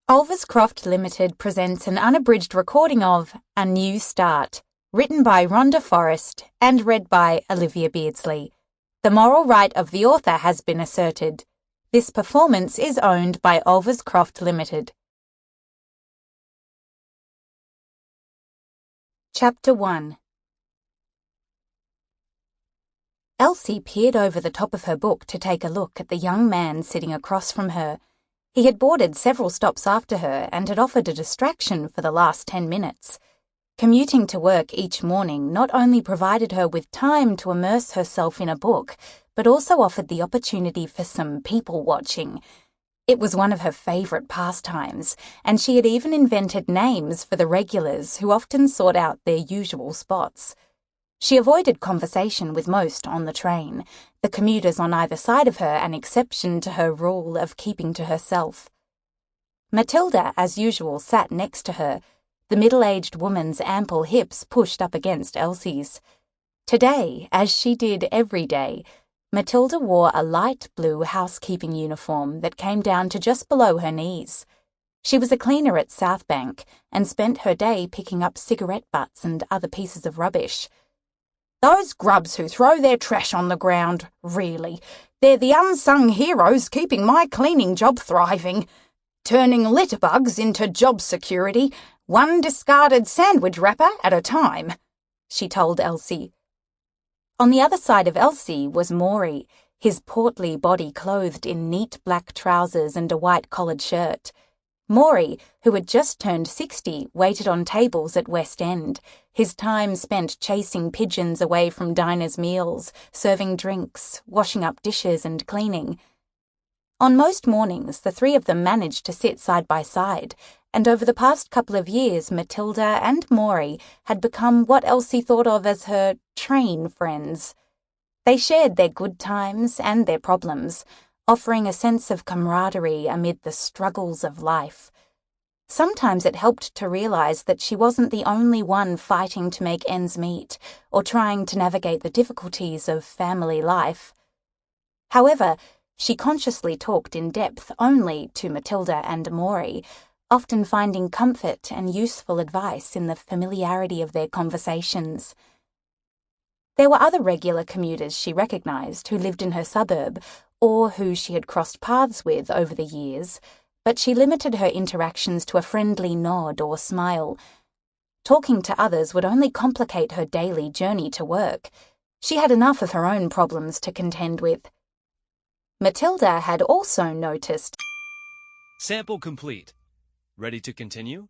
Oliva's Croft Limited presents an unabridged recording of A New Start, written by Rhonda Forrest and read by Olivia Beardsley. The moral right of the author has been asserted. This performance is owned by Oliva's Croft Limited. Chapter 1. Elsie peered over the top of her book to take a look at the young man sitting across from her. He had boarded several stops after her and had offered a distraction for the last 10 minutes. Commuting to work each morning not only provided her with time to immerse herself in a book, but also offered the opportunity for some people-watching. It was one of her favourite pastimes, and she had even invented names for the regulars who often sought out their usual spots. She avoided conversation with most on the train, the commuters on either side of her an exception to her rule of keeping to herself. Matilda, as usual, sat next to her, the middle-aged woman's ample hips pushed up against Elsie's. Today, as she did every day, Matilda wore a light blue housekeeping uniform that came down to just below her knees. She was a cleaner at Southbank and spent her day picking up cigarette butts and other pieces of rubbish. "Those grubs who throw their trash on the ground, really, they're the unsung heroes keeping my cleaning job thriving. Turning litterbugs into job security, one discarded sandwich wrapper at a time," she told Elsie. On the other side of Elsie was Maury, his portly body clothed in neat black trousers and a white collared shirt. Maury, who had just turned 60, waited on tables at West End, his time spent chasing pigeons away from diners' meals, serving drinks, washing up dishes and cleaning. On most mornings, the three of them managed to sit side by side, and over the past couple of years, Matilda and Maury had become what Elsie thought of as her train friends. They shared their good times and their problems, offering a sense of camaraderie amid the struggles of life. Sometimes it helped to realize that she wasn't the only one fighting to make ends meet or trying to navigate the difficulties of family life. However, she consciously talked in depth only to Matilda and Maury, often finding comfort and useful advice in the familiarity of their conversations. There were other regular commuters she recognized who lived in her suburb or who she had crossed paths with over the years, but she limited her interactions to a friendly nod or smile. Talking to others would only complicate her daily journey to work. She had enough of her own problems to contend with. Matilda had also noticed. Sample complete. Ready to continue?